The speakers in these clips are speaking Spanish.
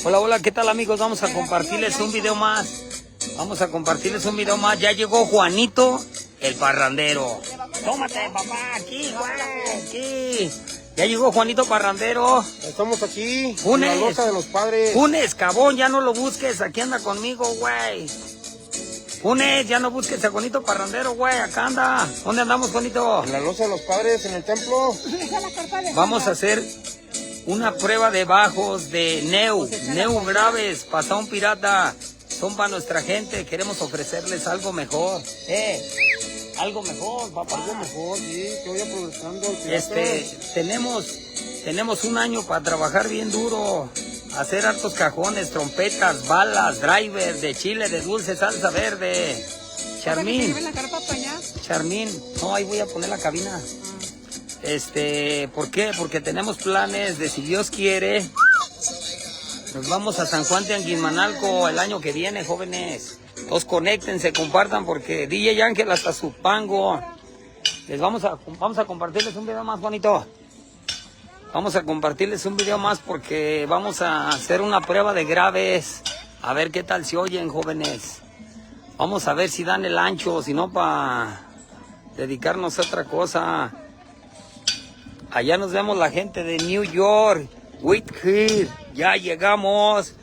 Hola, hola, ¿qué tal amigos? Vamos a compartirles un video más. Ya llegó Juanito, el parrandero. Tómate, papá, aquí, güey, aquí. Ya llegó Juanito Parrandero. Estamos aquí, Funes, en la loza de los padres. Funes, cabón, ya no lo busques, aquí anda conmigo, güey. Funes, ya no busques a Juanito Parrandero, güey, acá anda. ¿Dónde andamos, Juanito? En la loza de los padres, en el templo. Vamos a hacer una prueba de bajos de Neu graves, pasado un pirata. Son para nuestra gente, queremos ofrecerles algo mejor. Algo mejor, papá. Algo mejor, sí, que vaya progresando el pirata. Tenemos un año para trabajar bien duro. Hacer hartos cajones, trompetas, balas, drivers de chile, de dulce, salsa verde. Charmín. No, ahí voy a poner la cabina. ¿Por qué? Porque tenemos planes de, si Dios quiere, nos vamos a San Juan de Anguimanalco el año que viene, jóvenes. Todos conéctense, compartan, porque DJ Ángel hasta Zupango. Vamos a compartirles un video más, Juanito. Vamos a compartirles un video más porque vamos a hacer una prueba de graves. A ver qué tal se oyen, jóvenes. Vamos a ver si dan el ancho, si no, para dedicarnos a otra cosa. Allá nos vemos la gente de New York, Whitfield. Ya llegamos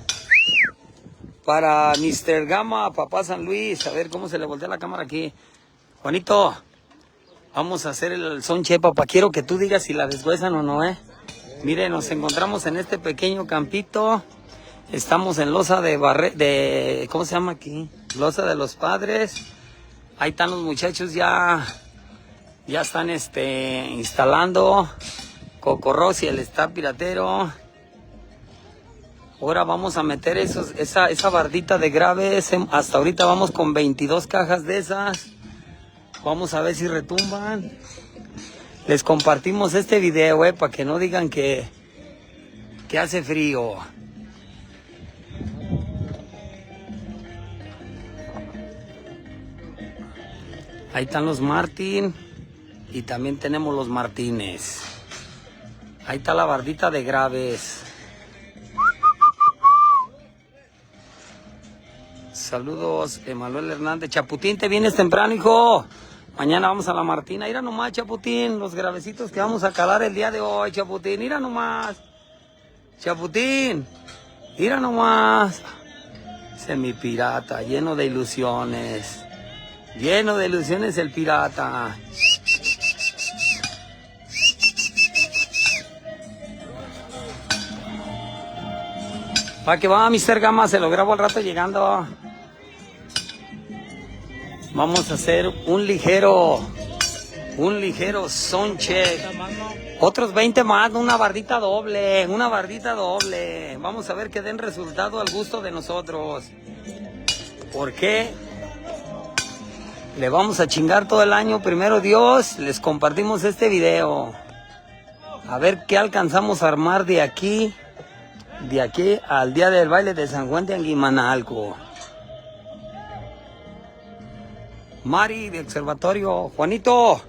para Mr. Gama, Papá San Luis. A ver cómo se le voltea la cámara aquí. Juanito, vamos a hacer el sonche, papá. Quiero que tú digas si la deshuesan o no, Mire, nos encontramos en este pequeño campito. Estamos en Loza ¿cómo se llama aquí? Loza de los Padres. Ahí están los muchachos ya están instalando. Cocorrosi, el staff piratero. Ahora vamos a meter esa bardita de graves. Hasta ahorita vamos con 22 cajas de esas. Vamos a ver si retumban. Les compartimos este video, para que no digan que hace frío. Ahí están los Martín y también tenemos los Martínez. Ahí está la bardita de graves. Saludos, Emanuel Hernández. Chaputín, ¿te vienes temprano, hijo? Mañana vamos a la Martina. Mira nomás, Chaputín, los gravecitos que vamos a calar el día de hoy, Chaputín. Mira nomás. Chaputín, mira nomás. Ese es mi pirata, lleno de ilusiones. Lleno de ilusiones el pirata. ¿Para qué va, Mr. Gama? Se lo grabo al rato llegando. Vamos a hacer un ligero sound check. Otros 20 más, una bardita doble. Vamos a ver que den resultado al gusto de nosotros. ¿Por qué? Le vamos a chingar todo el año. Primero Dios, les compartimos este video. A ver qué alcanzamos a armar de aquí al día del baile de San Juan de Anguimanalco. Mari de Observatorio. Juanito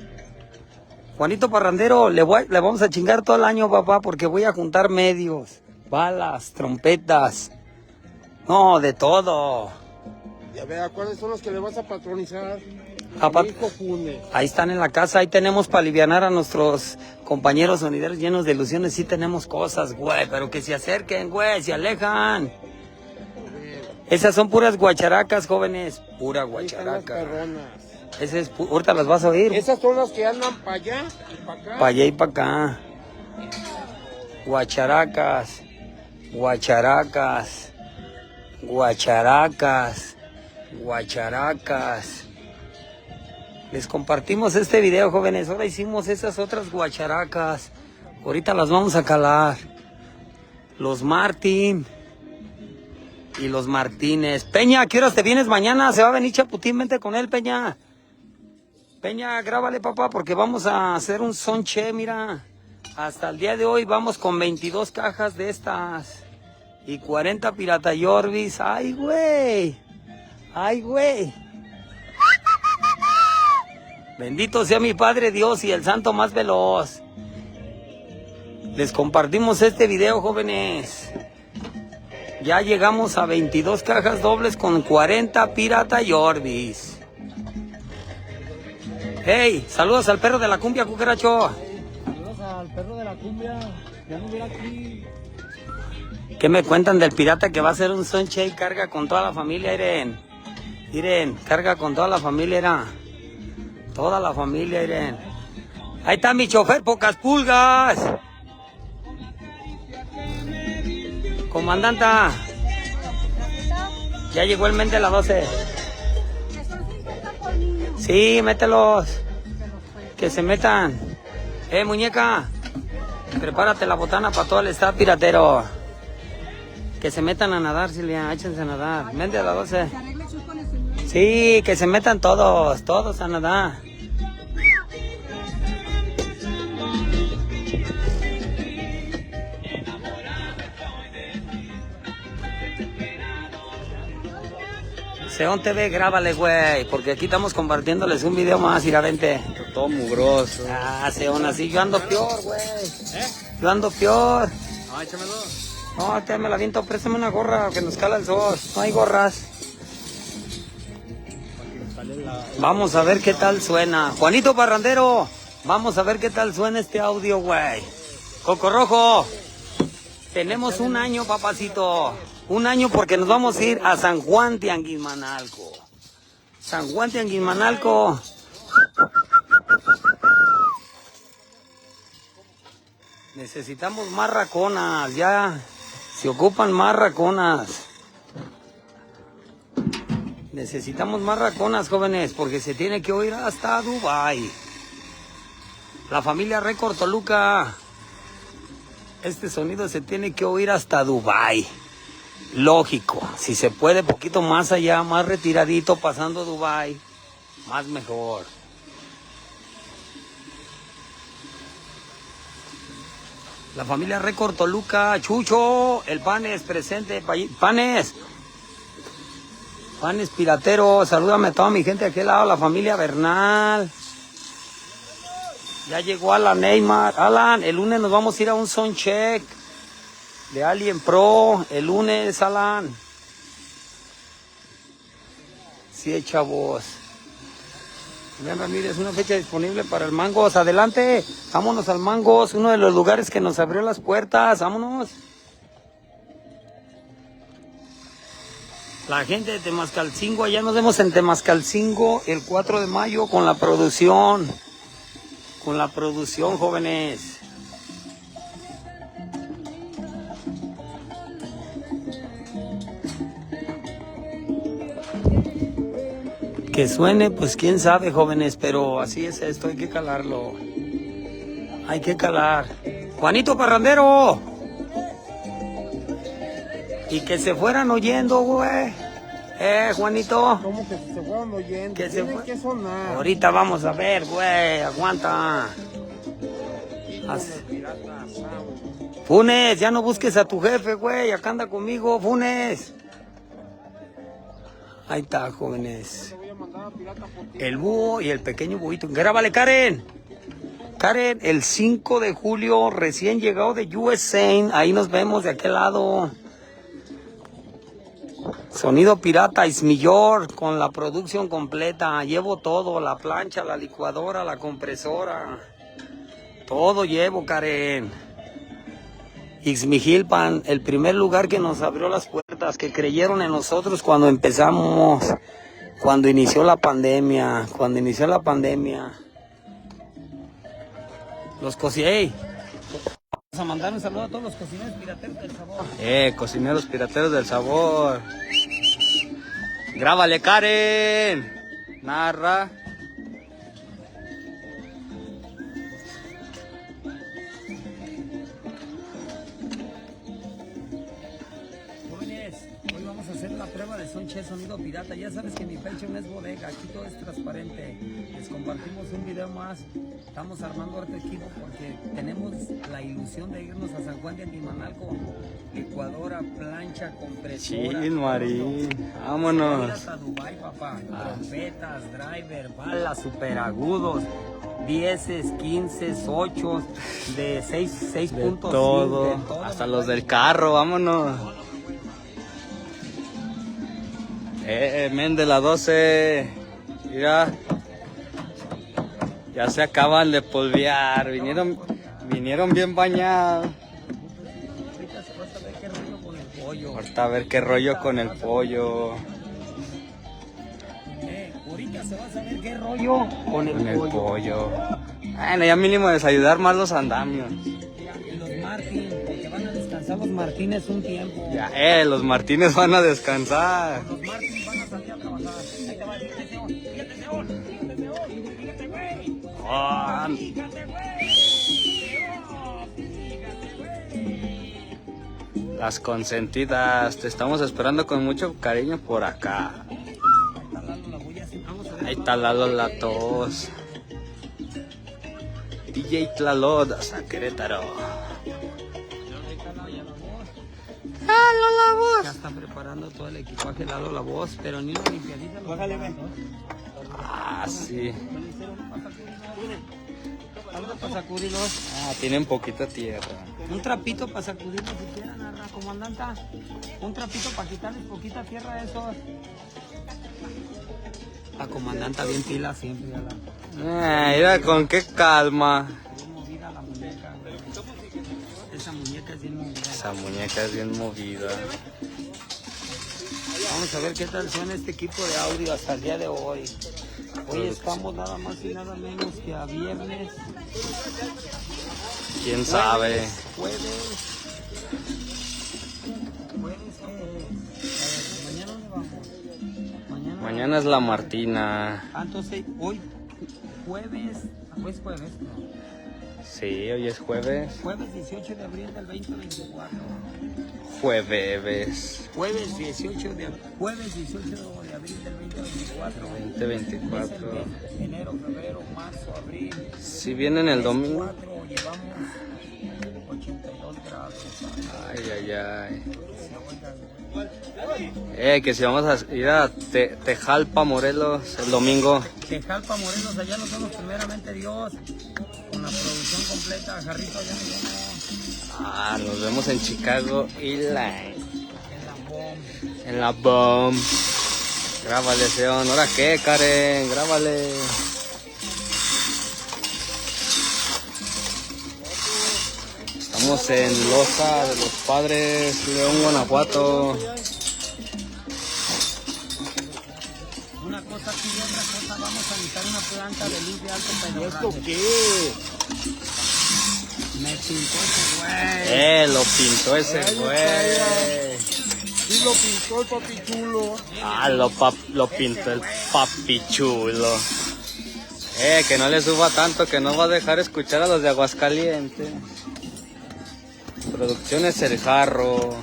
Parrandero, le vamos a chingar todo el año, papá, porque voy a juntar medios, balas, trompetas, no, de todo. Ya vea, ¿cuáles son los que le vas a patronizar? Ahí están en la casa, ahí tenemos para alivianar a nuestros compañeros sonideros llenos de ilusiones. Sí tenemos cosas, güey, pero que se acerquen, güey, se alejan. Esas son puras guacharacas, jóvenes. Pura guacharaca. Ahorita las vas a oír. Esas son las que andan para allá y para acá. Para allá y para acá. Guacharacas. Les compartimos este video, jóvenes. Ahora hicimos esas otras guacharacas. Ahorita las vamos a calar. Los Martín y los Martínez. Peña, ¿a qué horas te vienes mañana? Se va a venir Chaputín, vente con él, Peña. Peña, grábale, papá, porque vamos a hacer un sonche, mira. Hasta el día de hoy vamos con 22 cajas de estas. Y 40 pirata Yorbis. ¡Ay, güey! Bendito sea mi Padre Dios y el Santo más veloz. Les compartimos este video, jóvenes. Ya llegamos a 22 cajas dobles con 40 Pirata y Orbis. Hey, saludos al perro de la cumbia, cucaracho. Saludos al perro de la cumbia. Ya no hubiera aquí. ¿Qué me cuentan del pirata que va a hacer un sonche y carga con toda la familia, Irene? Irene, carga con toda la familia, era. Toda la familia, Irene. Ahí está mi chofer, pocas pulgas. Comandanta. Ya llegó el men de las 12. Sí, mételos. Que se metan. Muñeca. Prepárate la botana para todo el staff piratero. Que se metan a nadar, Silvia. Échense a nadar. Men de las 12. Sí, que se metan todos. Todos a nadar. Seón TV, grábale, güey, porque aquí estamos compartiéndoles un video más, y vente. Todo mugroso. Ah, Seón, así, yo ando peor, güey. Yo ando peor. No, échamelo. No, te me la viento, préstame una gorra que nos cala el sol. No hay gorras. Vamos a ver qué tal suena. Juanito Parrandero, vamos a ver qué tal suena este audio, güey. Coco Rojo, tenemos un año, papacito. Un año porque nos vamos a ir a San Juan de Anguimanalco. San Juan de Anguimanalco. Necesitamos más raconas, ya. Se ocupan más raconas. Necesitamos más raconas, jóvenes, porque se tiene que ir hasta Dubái. La familia Récord Toluca. Este sonido se tiene que oír hasta Dubái. Lógico, si se puede poquito más allá, más retiradito, pasando Dubái, más mejor. La familia Récord Toluca, Chucho, el Panes presente, Panes piratero, salúdame a toda mi gente de aquel lado, la familia Bernal. Ya llegó Alan Neymar. Alan, el lunes nos vamos a ir a un soundcheck de Alien Pro, el lunes, Alan. Sí, chavos. Julián Ramírez, una fecha disponible para el Mangos. Adelante, vámonos al Mangos, uno de los lugares que nos abrió las puertas. Vámonos. La gente de Temascalcingo, allá nos vemos en Temascalcingo el 4 de mayo con la producción. Con la producción, jóvenes. Que suene, pues quién sabe, jóvenes, pero así es esto, hay que calarlo. Hay que calar. Juanito Parrandero. Y que se fueran oyendo, güey. Juanito. ¿Cómo que se fueron oyendo? Que se Tienen que sonar. Ahorita vamos a ver, güey, aguanta. Funes, ya no busques a tu jefe, güey, acá anda conmigo, Funes. Ahí está, jóvenes. El búho y el pequeño buito. Grábale, Karen. Karen, el 5 de julio, recién llegado de USA. Ahí nos vemos de aquel lado. Sonido pirata, Ismillor, con la producción completa. Llevo todo, la plancha, la licuadora, la compresora. Todo llevo, Karen. Ixmijilpan, el primer lugar que nos abrió las puertas, que creyeron en nosotros cuando empezamos, cuando inició la pandemia, Los cocineros. Vamos a mandar un saludo a todos los cocineros pirateros del sabor. Cocineros pirateros del sabor. Grábale, Karen. Narra. Hoy vamos a hacer la prueba de Sonche sonido pirata. Ya sabes que mi pecho no es bodega, aquí todo es transparente. Les compartimos un video más. Estamos armando harto equipo porque tenemos la ilusión de irnos a San Juan de Anguimanalco. Licuadora, plancha, compresora. Sí, Marín. Ir Vámonos. hasta Dubái, papá. Trompetas, driver, balas, superagudos. 10, 15, 8, de 6 De puntos. todo. Hasta los del carro, vámonos. Men de la 12. Mira. Ya se acaban de polvear. Vinieron bien bañados. Ahorita a ver qué rollo con el pollo. Ahorita se va a saber qué rollo con el pollo. Bueno, ya mínimo desayudar más los andamios. Los Martín, porque van a descansar los Martínez un tiempo. Ya, los Martínez van a descansar. Los Martín van a salir a trabajar. Ahí te va, fíjate, güey. Oh, las consentidas, te estamos esperando con mucho cariño por acá. Ahí está Lalo la tos. DJ Tlalod hasta Querétaro. Lalo la voz. Ya está preparando todo el equipaje Lalo la voz, pero ni una limpiadita. Bájale, ven. Ah, sí. Algo para sacudirlos. Ah, tienen poquita tierra. Un trapito para sacudirlos si quieren, comandanta. Un trapito para quitarles poquita tierra a esos. La comandanta bien pila siempre. Mira con qué calma. Bien movida la muñeca. Esa muñeca es bien movida. Esa muñeca es bien movida. Vamos a ver qué tal suena este equipo de audio hasta el día de hoy. Hoy estamos nada más y nada menos que a viernes. ¿Quién sabe? Jueves. ¿Mañana dónde vamos? Mañana es la Martina. Ah, entonces hoy jueves. Hoy es jueves, ¿no? Sí, hoy es jueves. Jueves 18 de abril del 2024. Jueves. Jueves 18 de abril del 2024. 2024. Enero, febrero, marzo, abril. Si vienen el domingo. 4, llevamos 82 grados. Ay, ay, ay. Que si vamos a ir a Tejalpa, Morelos, el domingo. Tejalpa, Morelos, allá nos vemos primeramente Dios. Con la producción completa, Jarrito, allá nos vemos. Nos vemos en Chicago, Illinois. En la bomb. Grábale, Seón. ¿Ahora qué, Karen? Grábale. Estamos en Loza de los Padres, León, Guanajuato. Una cosa aquí y otra cosa, vamos a necesitar una planta de luz de alto pedorraje. ¿Esto qué? Me pintó ese güey. Lo pintó ese güey. Sí lo pintó el papi chulo. Lo pintó el papi chulo. Que no le suba tanto, que no va a dejar escuchar a los de Aguascalientes. Producciones El Jarro.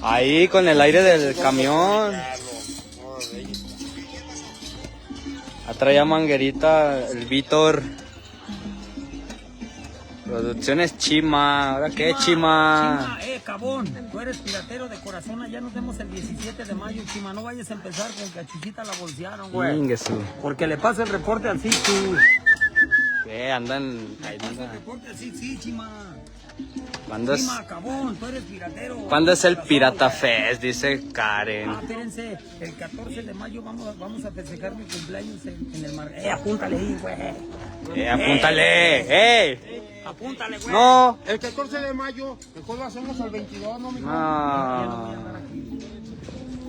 Ahí con el aire del camión. Atraía manguerita el Víctor. Producciones Chima. ¿Ahora qué, Chima? Chima, cabón. Tú eres piratero de corazón. Allá nos vemos el 17 de mayo, Chima. No vayas a empezar con que a Chuchita la bolsearon, güey. Ingesu. Porque le pasa el reporte al Sichu. ¿Qué? Andan. Ahí Pasa el andan. reporte al sí, Chima. ¿Cuándo es, Chima, cabón. Tú eres piratero. ¿cuándo es el Pirata Fest? Dice Karen. Espérense. El 14 de mayo vamos a festejar mi cumpleaños en el mar. Apúntale ahí, güey. Apúntale. Apúntale, güey. No. El 14 de mayo, mejor lo hacemos el 22, ¿no, mijo? No.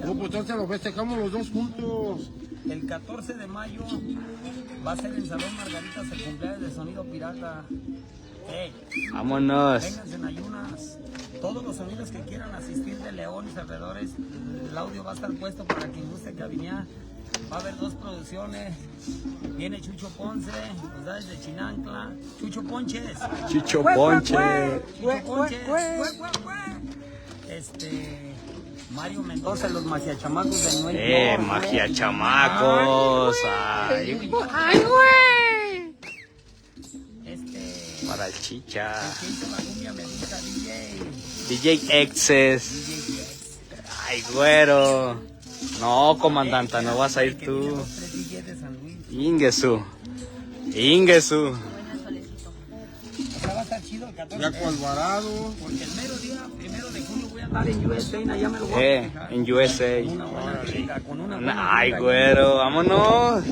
No, pues entonces lo festejamos los dos juntos. El 14 de mayo va a ser en Salón Margaritas el cumpleaños de Sonido Pirata. Vámonos. Vénganse en ayunas. Todos los sonidos que quieran asistir de León y alrededores, el audio va a estar puesto para quien guste cabinear. Va a haber 2 producciones. Viene Chucho Ponce, nos da desde Chinancla. Chucho Ponches. Chicho Ponche. Chucho Ponches. Mario Mendoza, los magiachamacos de Nuevo. Magia chamacos. Ay, güey. para el chicha. Que hizo la cumbia Medusa, DJ Excess. Ay, güero. No, comandante, no vas a ir tú. Los 3 DJs de San Luis. Ingesu. O sea, va a estar chido el 14 Jaco Alvarado. Porque el mero día, 1 de junio, voy a andar en USA, allá me lo voy a fijar. En USA. Una buena rica, con una buena Ay, rica. güero, vámonos.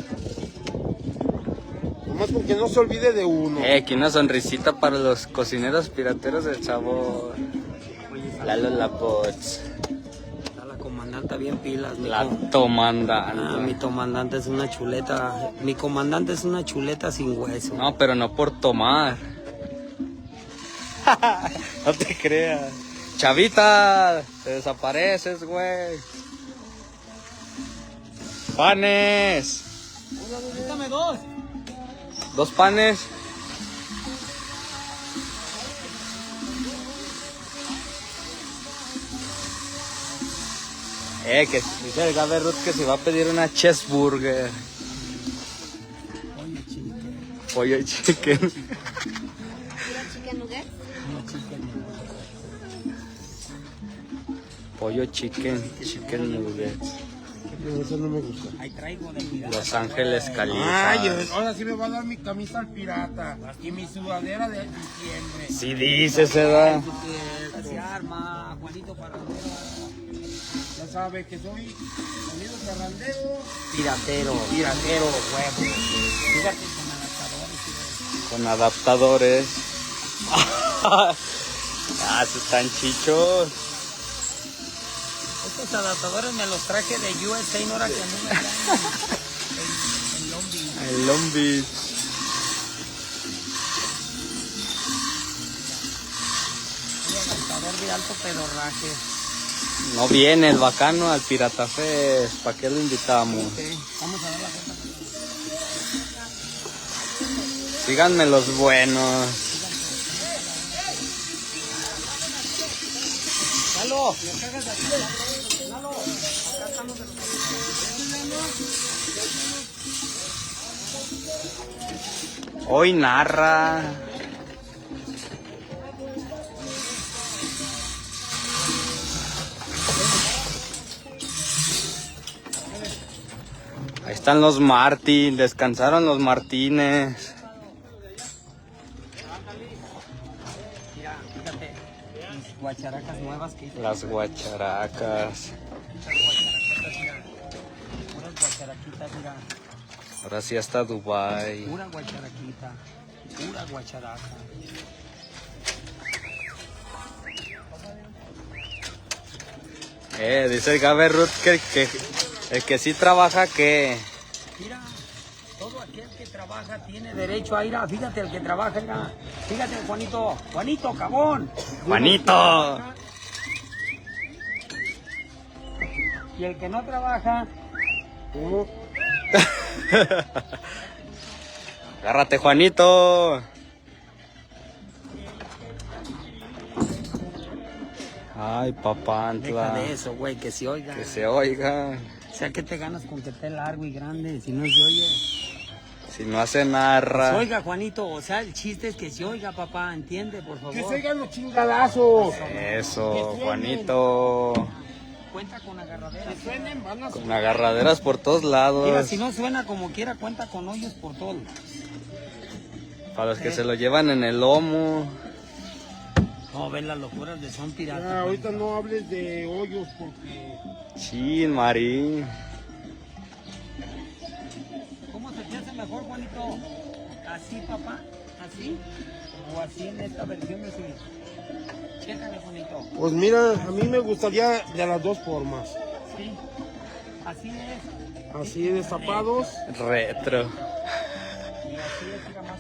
Nomás porque no se olvide de uno. Aquí una sonrisita para los cocineros pirateros del sabor. Lalo La Pots. Está la comandante bien pilas. La tomanda. Mi comandante es una chuleta. Mi comandante es una chuleta sin hueso. No, pero no por tomar. No te creas. Chavita, te desapareces, güey. Panes. Dame 2. 2 panes. Que dice el Gabe Ruth que se va a pedir una cheeseburger. Pollo chicken. Chicken nuggets. Pollo chicken nuggets. Eso no me gusta. Ahí traigo de cuidado. Los Ángeles Califa. Ay, ahora sí me va a dar mi camisa al pirata. Y mi sudadera de diciembre. Si dice se da. Se arma, Juanito Parrandero. Ya sabe que soy sonido parrandero. Piratero, huevo. Fíjate con adaptadores. Con adaptadores. Se están chichos. Estos adaptadores me los traje de USA, no era que a mí me traen en Long Beach. El Long Beach. Un adaptador de alto pedorraje. No viene el bacano al Pirata Fest. ¿Para qué lo invitamos? Vamos a ver la foto. Síganme los buenos. Lalo, ¿me cagas aquí? Lalo, acá estamos de los... Hoy narra. Ahí están los Martín, descansaron los Martínez. Mira, fíjate, mis guacharacas nuevas que hice. Las guacharacas. Puras guacharaquitas, mira. Ahora sí hasta Dubai. Pura guacharaquita, pura guacharaca. Dice el Gabe Ruth que el que sí trabaja que... Mira, todo aquel que trabaja tiene derecho a ir a... Fíjate, el que trabaja, mira. Fíjate, Juanito. Juanito, cabón. Juanito. Y el que no trabaja... Agárrate, Juanito. Ay, papá, Deja de eso, güey, que se oiga. que se oiga. O sea, ¿qué te ganas con que esté largo y grande si no se oye? Si no hace Se narra. oiga, Juanito. O sea, el chiste es que se oiga, papá. ¿Entiende, por favor? Que se oigan los chingadazos. Eso, Juanito. Cuenta con agarraderas. Que suenen, van a Con agarraderas por todos Mira, lados. si no suena como quiera, cuenta con hoyos por todo. Para los que se lo llevan en el lomo. No, ven las locuras de Son Pirata. Ya, ahorita no hables de hoyos porque... Chin, Marín. ¿Cómo se te hace mejor, Juanito? ¿Así, papá? ¿Así? ¿O así en esta versión de su... Chécale, Juanito. Pues mira, a mí me gustaría de las dos formas. Sí. Así es. Así destapados. Retro. Y así es, diga más.